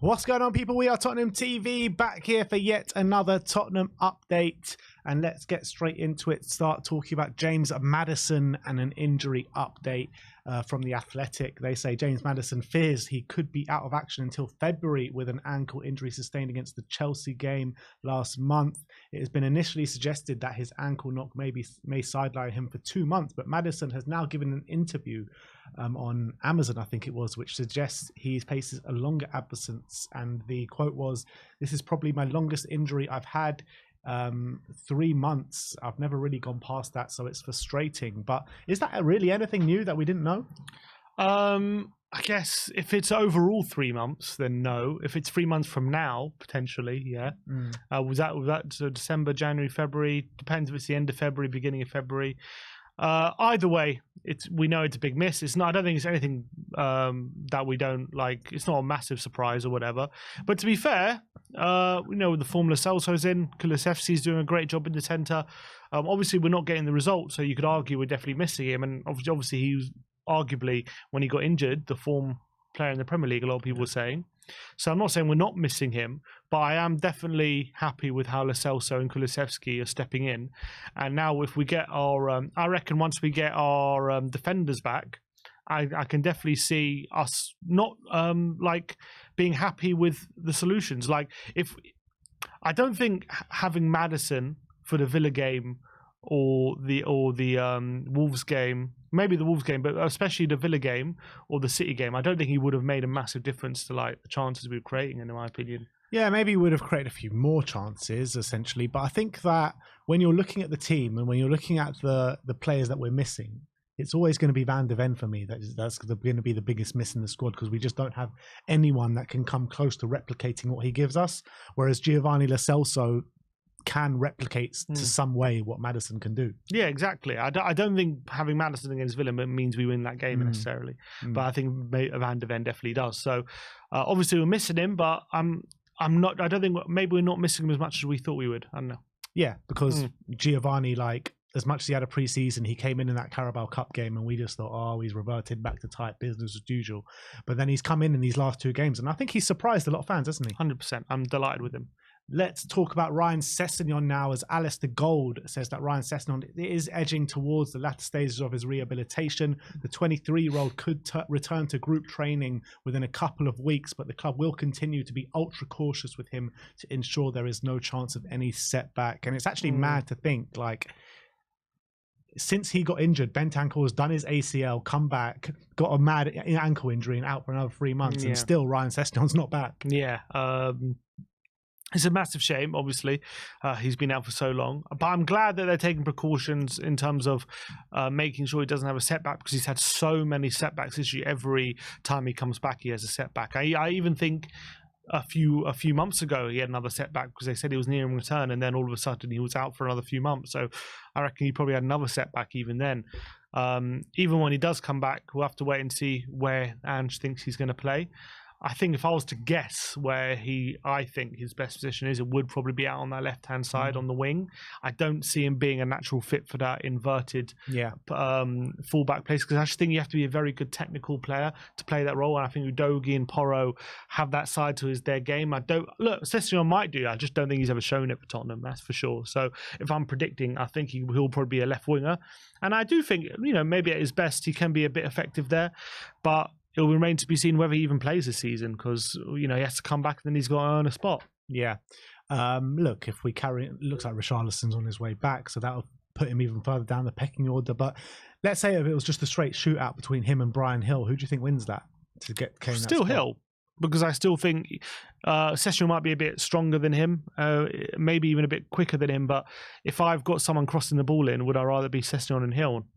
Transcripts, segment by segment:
What's going on, people? We are Tottenham TV, back here for yet another Tottenham update. And let's get straight into it. Start talking about James Maddison and an injury update from The Athletic. They say James Maddison fears he could be out of action until February with an ankle injury sustained against the Chelsea game last month. It has been initially suggested that his ankle knock may sideline him for 2 months, but Maddison has now given an interview on Amazon, I think it was, which suggests he faces a longer absence. And the quote was, "This is probably my longest injury I've had. 3 months. I've never really gone past that, so it's frustrating." But is that really anything new that we didn't know? I guess if it's overall 3 months, then no. If it's 3 months from now, potentially, yeah. Was that so December, January, February? Depends if it's the end of February, beginning of February. Either way, we know it's a big miss. It's not. I don't think it's anything that we don't like. It's not a massive surprise or whatever. But to be fair, with the Formula Celso's in, Kulusevski's doing a great job in the centre. Obviously, we're not getting the results, so you could argue we're definitely missing him. And obviously, he was arguably, when he got injured, the form player in the Premier League. A lot of people were saying. So I'm not saying we're not missing him, but I am definitely happy with how Lo Celso and Kulusevski are stepping in. And now if we get our, I reckon once we get our defenders back, I can definitely see us not being happy with the solutions. I don't think having Maddison for the Villa game or the Wolves game, maybe the Wolves game, but especially the Villa game or the City game, I don't think he would have made a massive difference to the chances we were creating, in my opinion. Yeah, maybe he would have created a few more chances, essentially. But I think that when you're looking at the team and when you're looking at the players that we're missing, it's always going to be Van de Ven for me. That's going to be the biggest miss in the squad, because we just don't have anyone that can come close to replicating what he gives us. Whereas Giovanni Lo Celso can replicate to some way what Maddison can do. Yeah, exactly. I don't think having Maddison against Villa means we win that game necessarily, but I think Van de Ven definitely does. So obviously we're missing him, but I'm not. I don't think maybe we're not missing him as much as we thought we would. I don't know. Yeah, because Giovanni, as much as he had a pre-season, he came in that Carabao Cup game and we just thought, oh, he's reverted back to tight business as usual. But then he's come in these last 2 games and I think he's surprised a lot of fans, hasn't he? 100%. I'm delighted with him. Let's talk about Ryan Sessegnon now, as Alistair Gold says that Ryan Sessegnon is edging towards the latter stages of his rehabilitation. The 23-year-old could return to group training within a couple of weeks, but the club will continue to be ultra cautious with him to ensure there is no chance of any setback. And it's actually mad to think, since he got injured, Bentancur has done his ACL, come back, got a mad ankle injury and out for another 3 months, and still Ryan Sessegnon's not back. Yeah. It's a massive shame, obviously. He's been out for so long. But I'm glad that they're taking precautions in terms of making sure he doesn't have a setback, because he's had so many setbacks this year. Every time he comes back, he has a setback. I even think a few months ago he had another setback, because they said he was nearing return, and then all of a sudden he was out for another few months. So I reckon he probably had another setback even then. Even when he does come back, we'll have to wait and see where Ange thinks he's going to play. I think if I was to guess where I think his best position is, it would probably be out on that left-hand side on the wing. I don't see him being a natural fit for that inverted fullback place, because I just think you have to be a very good technical player to play that role. And I think Udogie and Porro have that side to their game. Sessegnon might do. I just don't think he's ever shown it for Tottenham, that's for sure. So if I'm predicting, I think he'll probably be a left winger. And I do think, maybe at his best, he can be a bit effective there. But it will remain to be seen whether he even plays this season, because he has to come back and then he's got to earn a spot. Yeah. Look, if we carry it looks like Richarlison's on his way back, so that'll put him even further down the pecking order. But let's say if it was just a straight shootout between him and Brian Hill, who do you think wins that to get Kane? Still Hill, because I still think Sessegnon might be a bit stronger than him, maybe even a bit quicker than him. But if I've got someone crossing the ball in, would I rather be Sessegnon and Hill?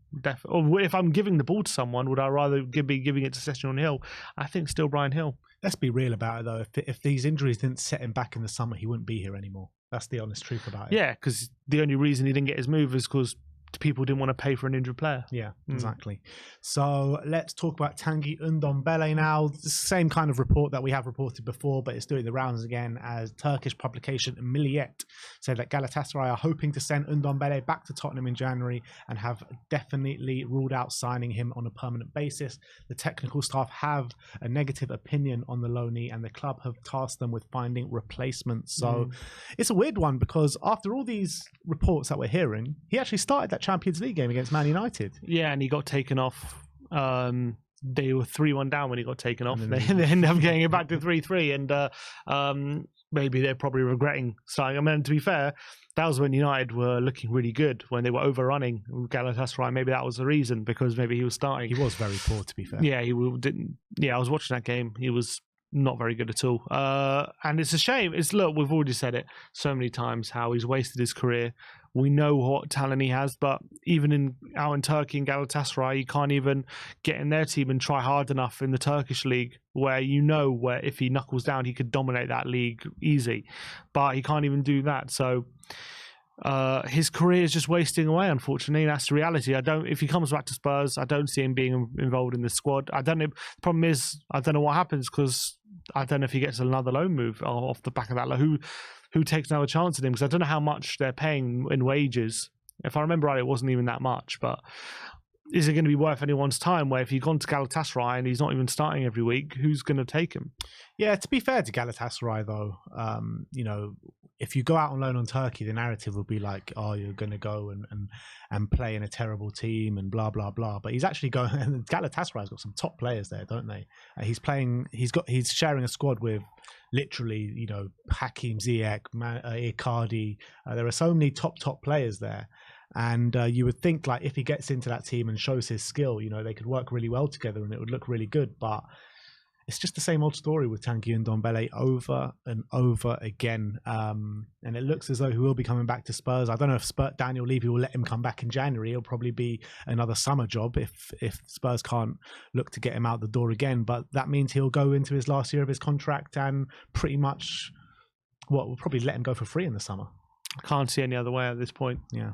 Or if I'm giving the ball to someone, would I rather be giving it to Sessegnon and Hill? I think still Brian Hill. Let's be real about it, though. If these injuries didn't set him back in the summer, he wouldn't be here anymore. That's the honest truth about it. Yeah, because the only reason he didn't get his move is because people didn't want to pay for an injured player. Yeah, exactly. So let's talk about Tanguy Ndombele now. The same kind of report that we have reported before, but it's doing the rounds again, as Turkish publication Milliyet said that Galatasaray are hoping to send Ndombele back to Tottenham in January and have definitely ruled out signing him on a permanent basis. The technical staff have a negative opinion on the loanee, and the club have tasked them with finding replacements. So it's a weird one, because after all these reports that we're hearing, he actually started that Champions League game against Man United. Yeah, and he got taken off. They were 3-1 down when he got taken off. They ended up getting it back to 3-3, and maybe they're probably regretting starting. I mean, to be fair, that was when United were looking really good, when they were overrunning Galatasaray. Maybe that was the reason, because maybe he was starting. He was very poor, to be fair. Yeah, he didn't. Yeah, I was watching that game. He was not very good at all. And it's a shame. Look, we've already said it so many times, how he's wasted his career. We know what talent he has, but even out in Turkey, in Galatasaray, he can't even get in their team and try hard enough in the Turkish league, where where if he knuckles down, he could dominate that league easy. But he can't even do that. So his career is just wasting away, unfortunately. That's the reality. If he comes back to Spurs, I don't see him being involved in the squad. I don't know. The problem is, I don't know what happens, because I don't know if he gets another loan move off the back of that. Like, who takes another chance at him? Because I don't know how much they're paying in wages. If I remember right, it wasn't even that much. But is it going to be worth anyone's time, where if he's gone to Galatasaray and he's not even starting every week, who's going to take him? Yeah, to be fair to Galatasaray, though, if you go out on loan on Turkey, the narrative will be like, oh, you're going to go and play in a terrible team and blah, blah, blah. But he's actually going, and Galatasaray's got some top players there, don't they? He's sharing a squad with literally, Hakim Ziyech, Icardi. There are so many top players there. And you would think, like, if he gets into that team and shows his skill, they could work really well together and it would look really good. But it's just the same old story with Tanguy Ndombele over and over again. And it looks as though he will be coming back to Spurs. I don't know if Daniel Levy will let him come back in January. It'll probably be another summer job if Spurs can't look to get him out the door again. But that means he'll go into his last year of his contract and pretty much, we'll probably let him go for free in the summer. I can't see any other way at this point. Yeah.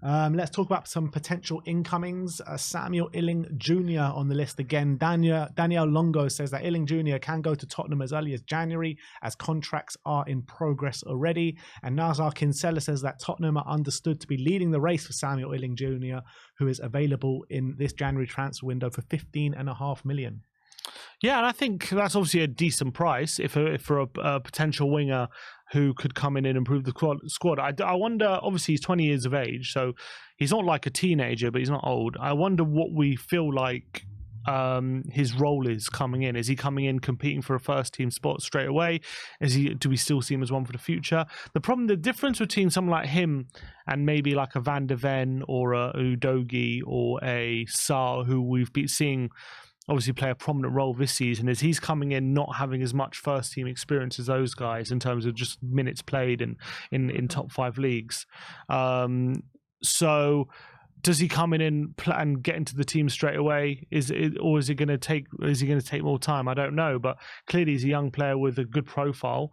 Let's talk about some potential incomings. Samuel Illing Jr. on the list again. Daniel Longo says that Illing Jr. can go to Tottenham as early as January, as contracts are in progress already. And Nazar Kinsella says that Tottenham are understood to be leading the race for Samuel Illing Jr., who is available in this January transfer window for $15.5 million. Yeah, and I think that's obviously a decent price if for a potential winger who could come in and improve the squad. I wonder, obviously he's 20 years of age, so he's not like a teenager, but he's not old. I wonder what we feel like his role is coming in. Is he coming in competing for a first team spot straight away? Do we still see him as one for the future? The difference between someone like him and maybe like a Van der Ven or a Udogie or a Sarr, who we've been seeing obviously play a prominent role this season, is he's coming in not having as much first team experience as those guys in terms of just minutes played in top 5 leagues. So does he come in and get into the team straight away? Is he going to take more time? I don't know, but clearly he's a young player with a good profile,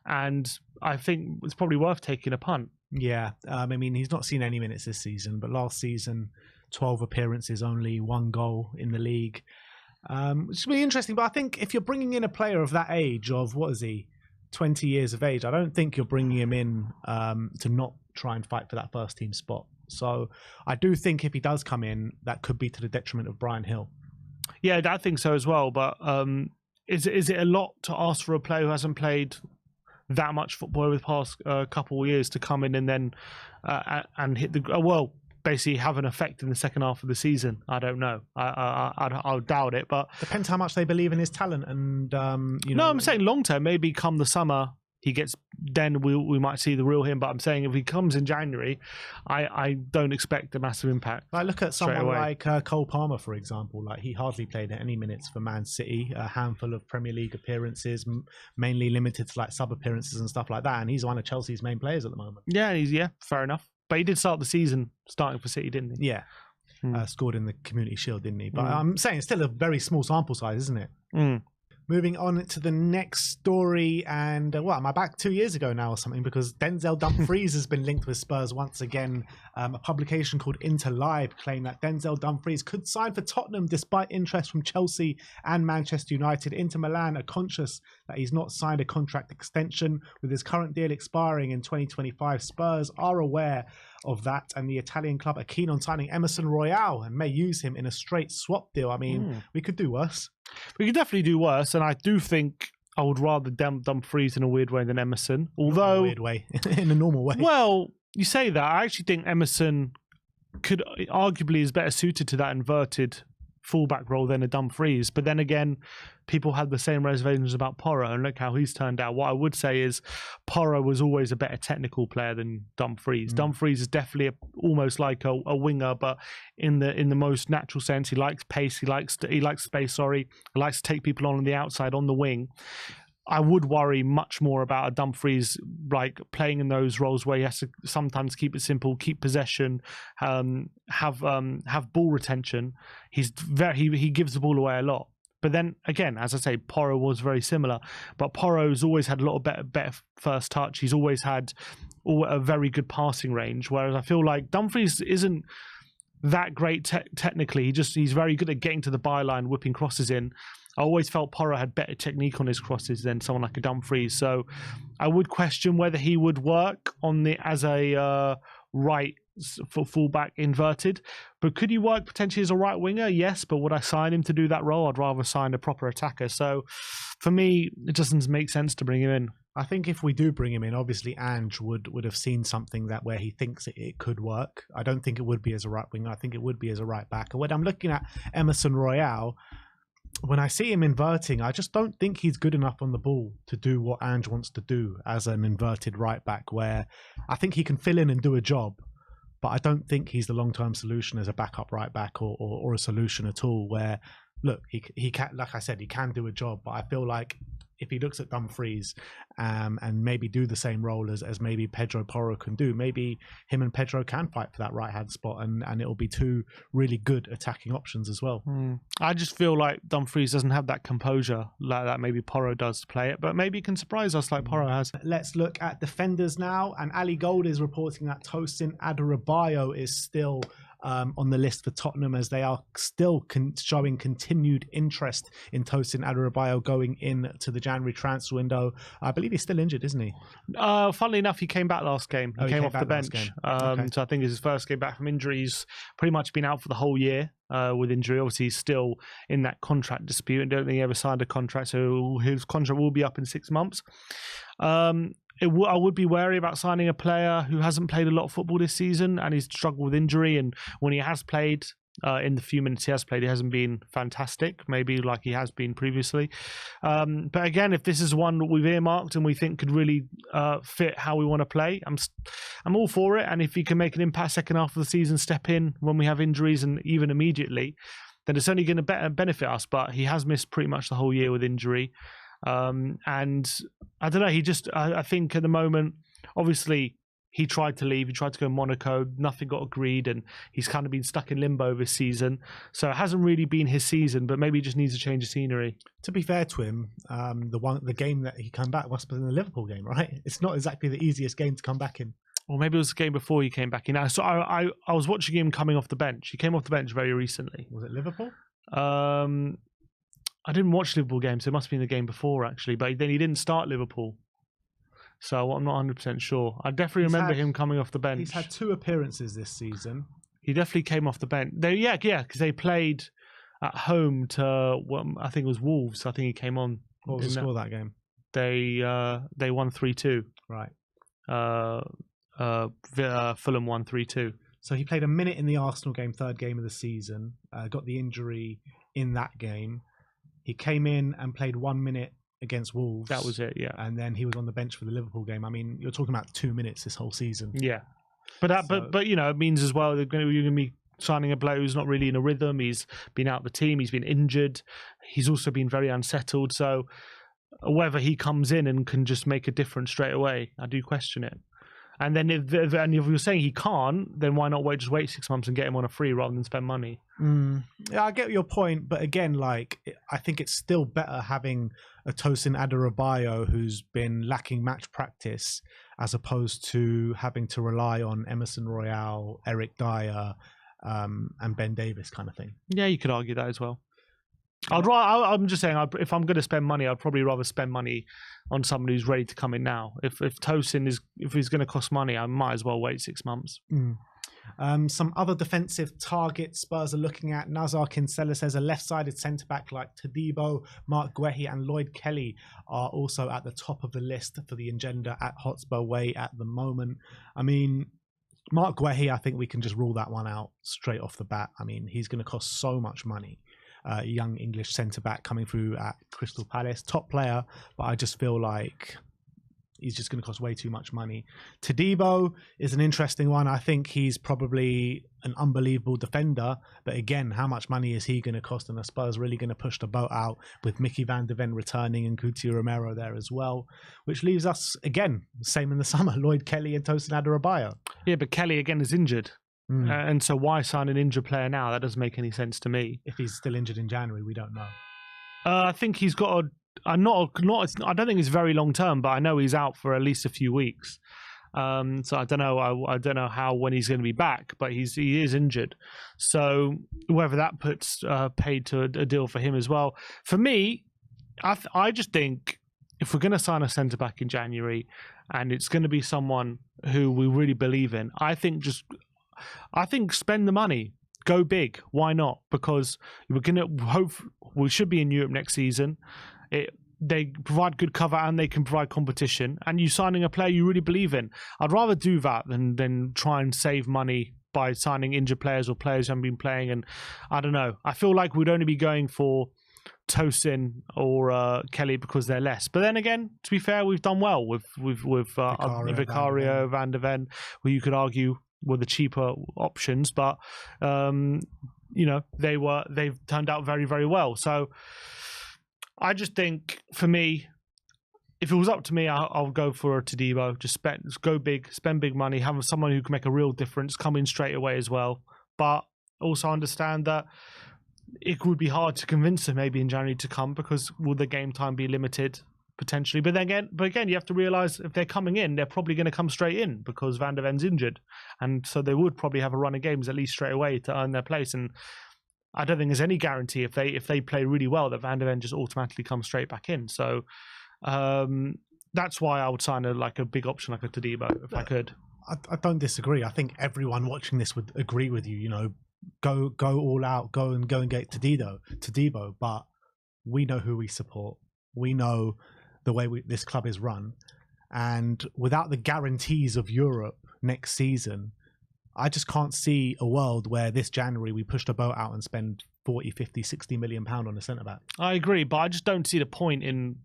and I think it's probably worth taking a punt. Yeah, I mean, he's not seen any minutes this season, but last season, 12 appearances, only 1 goal in the league. Which will be interesting, but I think if you're bringing in a player of that age, of 20 years of age, I don't think you're bringing him in to not try and fight for that first team spot. So I do think if he does come in, that could be to the detriment of Bryan Hill. Yeah, I think so as well, but is it a lot to ask for a player who hasn't played that much football over the past couple of years to come in and then and hit basically have an effect in the second half of the season? I don't know. I'll doubt it, but depends how much they believe in his talent. And no, I'm saying long term. Maybe come the summer, then we might see the real him. But I'm saying if he comes in January, I don't expect a massive impact. I look at someone like Cole Palmer, for example. Like, he hardly played any minutes for Man City. A handful of Premier League appearances, mainly limited to like sub appearances and stuff like that. And he's one of Chelsea's main players at the moment. Yeah, fair enough. But he did start the season starting for City, didn't he? Yeah. Scored in the Community Shield, didn't he? But I'm saying it's still a very small sample size, isn't it? Moving on to the next story, and am I back 2 years ago now or something? Because Denzel Dumfries has been linked with Spurs once again. A publication called Inter Live claimed that Denzel Dumfries could sign for Tottenham despite interest from Chelsea and Manchester United. Inter Milan are conscious that he's not signed a contract extension with his current deal expiring in 2025. Spurs are aware of that, and the Italian club are keen on signing Emerson Royale and may use him in a straight swap deal. I mean, we could do worse. We could definitely do worse, and I do think I would rather Dumfries in a weird way than Emerson. Although, in a weird way, in a normal way. Well, you say that. I actually think Emerson could arguably is better suited to that inverted fullback role than a Dumfries. But then again, people had the same reservations about Porro, and look how he's turned out. What I would say is Porro was always a better technical player than Dumfries. Dumfries is definitely almost like a winger, but in the most natural sense. He likes pace, he likes space, he likes to take people on the outside, on the wing. I would worry much more about a Dumfries like playing in those roles where he has to sometimes keep it simple, keep possession, have ball retention. He gives the ball away a lot. But then again, as I say, Porro was very similar. But Porro's always had a lot of better first touch. He's always had a very good passing range. Whereas I feel like Dumfries isn't that great technically. He's very good at getting to the byline, whipping crosses in. I always felt Porro had better technique on his crosses than someone like a Dumfries. So I would question whether he would work as a right fullback inverted. But could he work potentially as a right winger? Yes, but would I sign him to do that role? I'd rather sign a proper attacker. So for me, it doesn't make sense to bring him in. I think if we do bring him in, obviously Ange would have seen something where he thinks it could work. I don't think it would be as a right winger. I think it would be as a right back. And when I'm looking at Emerson Royale, when I see him inverting, I just don't think he's good enough on the ball to do what Ange wants to do as an inverted right back, where I think he can fill in and do a job, but I don't think he's the long-term solution as a backup right back or a solution at all, where, look, he can, like I said, he can do a job, but I feel like if he looks at Dumfries and maybe do the same role as maybe Pedro Porro can do, maybe him and Pedro can fight for that right-hand spot, and it'll be two really good attacking options as well. I just feel like Dumfries doesn't have that composure like that maybe Porro does to play it, but maybe he can surprise us like Porro has. Let's look at defenders now, and Ali Gold is reporting that Tosin Adarabioyo is still on the list for Tottenham, as they are still showing continued interest in Tosin Adarabioyo going into the January transfer window. I believe he's still injured, isn't he? Funnily enough, he came back last game. He came off the bench. Okay. So I think it's his first game back from injury. He's pretty much been out for the whole year with injury. Obviously, he's still in that contract dispute and don't think he ever signed a contract, so his contract will be up in 6 months. I would be wary about signing a player who hasn't played a lot of football this season and he's struggled with injury. And when he has played, in the few minutes he has played, he hasn't been fantastic, maybe like he has been previously. But again, if this is one that we've earmarked and we think could really fit how we want to play, I'm all for it. And if he can make an impact second half of the season, step in when we have injuries and even immediately, then it's only going to benefit us. But he has missed pretty much the whole year with injury. And I don't know, I think at the moment, obviously he tried to leave, he tried to go to Monaco, nothing got agreed, and he's kind of been stuck in limbo this season. So it hasn't really been his season, but maybe he just needs a change of scenery. To be fair to him, the game that he came back must have been the Liverpool game, right? It's not exactly the easiest game to come back in. Or maybe it was the game before he came back in. So I was watching him coming off the bench. He came off the bench very recently. Was it Liverpool? I didn't watch Liverpool games, so it must have been the game before, actually. But then he didn't start Liverpool. So I'm not 100% sure. I definitely remember him coming off the bench. He's had 2 appearances this season. He definitely came off the bench. Yeah, because they played at home to, I think it was Wolves. I think he came on. What was the score of that game? They won 3-2. Right. Fulham won 3-2. So he played a minute in the Arsenal game, 3rd game of the season. Got the injury in that game. He came in and played 1 minute against Wolves. That was it, yeah. And then he was on the bench for the Liverpool game. I mean, you're talking about 2 minutes this whole season. Yeah. But you know, it means as well that you're going to be signing a player who's not really in a rhythm. He's been out of the team. He's been injured. He's also been very unsettled. So whether he comes in and can just make a difference straight away, I do question it. And then if you're saying he can't, then why not just wait 6 months and get him on a free rather than spend money? Yeah, I get your point, but again, like, I think it's still better having a Tosin Adarabioyo who's been lacking match practice, as opposed to having to rely on Emerson Royale, Eric Dyer, and Ben Davis kind of thing. Yeah, you could argue that as well. I'm just saying, if I'm going to spend money, I'd probably rather spend money on someone who's ready to come in now. If Tosin if he's going to cost money, I might as well wait 6 months. Some other defensive targets Spurs are looking at. Nazar Kinsella says a left-sided centre-back like Todibo, Mark Guehi and Lloyd Kelly are also at the top of the list for the agenda at Hotspur Way at the moment. I mean, Mark Guehi, I think we can just rule that one out straight off the bat. I mean, he's going to cost so much money. Young English centre-back coming through at Crystal Palace. Top player, but I just feel like he's just going to cost way too much money. Todibo is an interesting one. I think he's probably an unbelievable defender, but again, how much money is he going to cost? And are Spurs really going to push the boat out with Mickey van de Ven returning and Coutinho Romero there as well? Which leaves us, again, same in the summer, Lloyd Kelly and Tosin Adarabioyo. Yeah, but Kelly, again, is injured. And so why sign an injured player now? That doesn't make any sense to me. If he's still injured in January, we don't know. I think he's got I don't think it's very long term, but I know he's out for at least a few weeks. So I don't know. I don't know when he's going to be back, but he is injured. So whether that puts paid to a deal for him as well. For me, I just think if we're going to sign a centre back in January, and it's going to be someone who we really believe in, I think spend the money. Go big. Why not? Because we should be in Europe next season. They provide good cover and they can provide competition. And you signing a player you really believe in. I'd rather do that than try and save money by signing injured players or players who haven't been playing. And I don't know. I feel like we'd only be going for Tosin or Kelly because they're less. But then again, to be fair, we've done well with Vicario, Van de Ven, who you could argue were the cheaper options, but they've turned out very, very well. So I just think, for me, if it was up to me, I'll go for a Todibo. Just go big, spend big money, have someone who can make a real difference, come in straight away as well. But also understand that it would be hard to convince them maybe in January to come, because will the game time be limited? Potentially, but again, you have to realise if they're coming in, they're probably going to come straight in because Van de Ven's injured, and so they would probably have a run of games at least straight away to earn their place. And I don't think there's any guarantee if they play really well that Van de Ven just automatically comes straight back in. So that's why I would sign a big option like a Todibo if I could. I don't disagree. I think everyone watching this would agree with you. You know, go all out, go and get Todibo. But we know who we support. We know the way this club is run, and without the guarantees of Europe next season, I just can't see a world where this January we push the boat out and spend 40, 50, 60 million pound on a centre back. I agree, but I just don't see the point in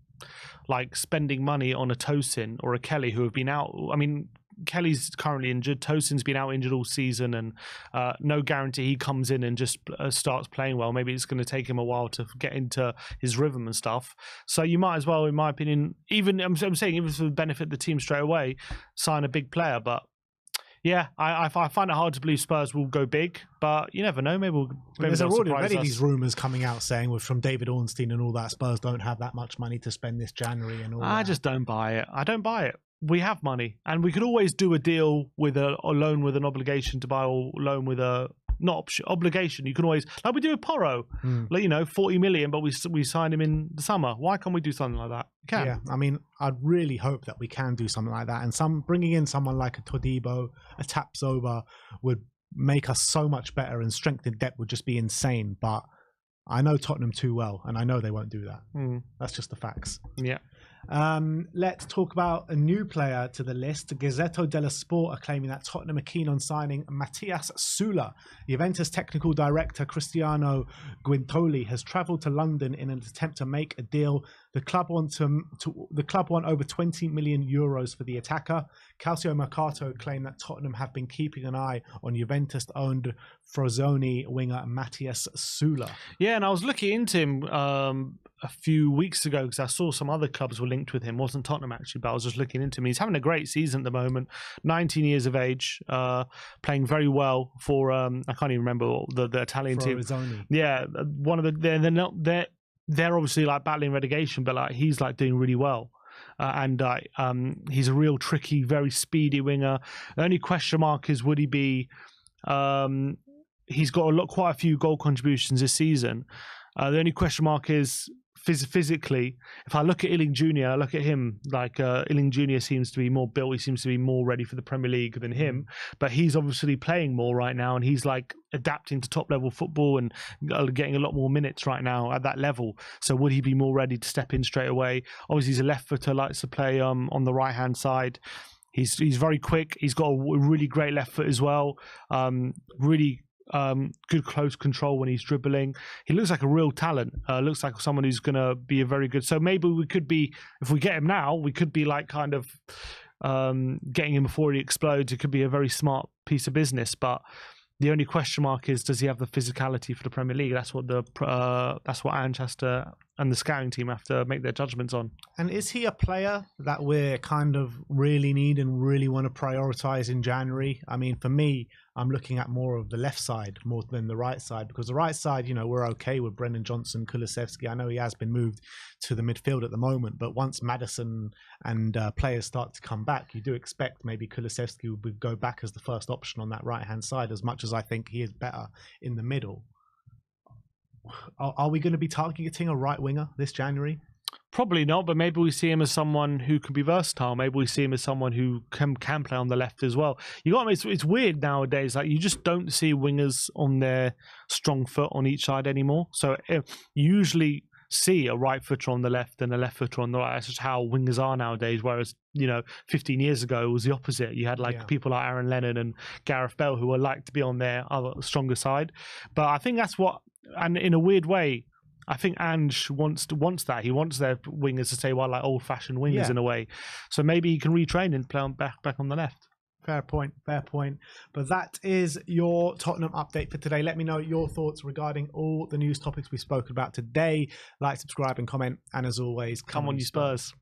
spending money on a Tosin or a Kelly who have been out. I mean, Kelly's currently injured. Tosin's been out injured all season, and no guarantee he comes in and just starts playing well. Maybe it's going to take him a while to get into his rhythm and stuff. So you might as well, in my opinion, I'm saying even for the benefit of the team straight away, sign a big player. But yeah, I find it hard to believe Spurs will go big, but you never know. Maybe there's already these rumours coming out saying from David Ornstein and all that, Spurs don't have that much money to spend this January and all that. I just don't buy it. I don't buy it. We have money, and we could always do a deal with a loan with an obligation to buy, or loan with a obligation. You can always, like we do with Porro, 40 million, but we signed him in the summer. Why can't we do something like that? We can. Yeah, I mean, I'd really hope that we can do something like that, and bringing in someone like a Todibo, a Tapsoba would make us so much better, and strength in depth would just be insane. But I know Tottenham too well, and I know they won't do that. That's just the facts. Yeah. Let's talk about a new player to the list. Gazzetto dello Sport are claiming that Tottenham are keen on signing Mattias Sula. Juventus technical director Cristiano Guintoli has travelled to London in an attempt to make a deal. The club want over 20 million euros for the attacker. Calcio Mercato claim that Tottenham have been keeping an eye on Juventus-owned Frosinone winger Matthias Süle. Yeah, and I was looking into him a few weeks ago because I saw some other clubs were linked with him. Wasn't Tottenham actually, but I was just looking into him. He's having a great season at the moment. 19 years of age, playing very well for I can't even remember the Italian team. Yeah, one of the they're obviously like battling relegation, but like he's like doing really well. And he's a real tricky, very speedy winger. The only question mark is would he be? He's got quite a few goal contributions this season. The only question mark is physically. If I look at Illing Jr., I look at him like Illing Jr. seems to be more built. He seems to be more ready for the Premier League than him. But he's obviously playing more right now, and he's like adapting to top level football and getting a lot more minutes right now at that level. So would he be more ready to step in straight away? Obviously, he's a left footer, likes to play on the right hand side. He's very quick. He's got a really great left foot as well. Really good close control when he's dribbling. He looks like a real talent. Looks like someone who's going to be a very good. So maybe we could be, if we get him now, we could be like kind of getting him before he explodes. It could be a very smart piece of business. But the only question mark is, does he have the physicality for the Premier League? That's what Ange has to, and the scouting team have to make their judgments on. And is he a player that we're kind of really need and really want to prioritise in January? I mean, for me, I'm looking at more of the left side more than the right side, because the right side, you know, we're okay with Brennan Johnson, Kulusevski. I know he has been moved to the midfield at the moment, but once Maddison and players start to come back, you do expect maybe Kulusevski would go back as the first option on that right-hand side, as much as I think he is better in the middle. Are we going to be targeting a right winger this January? Probably not, but maybe we see him as someone who can be versatile. Maybe we see him as someone who can play on the left as well. It's weird nowadays. Like, you just don't see wingers on their strong foot on each side anymore. So you usually see a right footer on the left and a left footer on the right. That's just how wingers are nowadays. Whereas 15 years ago it was the opposite. You had people like Aaron Lennon and Gareth Bale who were like to be on their other stronger side. But I think that's what. And in a weird way, I think Ange wants that. He wants their wingers to stay like old-fashioned wingers in a way. So maybe he can retrain and play back on the left. Fair point. But that is your Tottenham update for today. Let me know your thoughts regarding all the news topics we spoke about today. Like, subscribe and comment. And as always, come on you Spurs.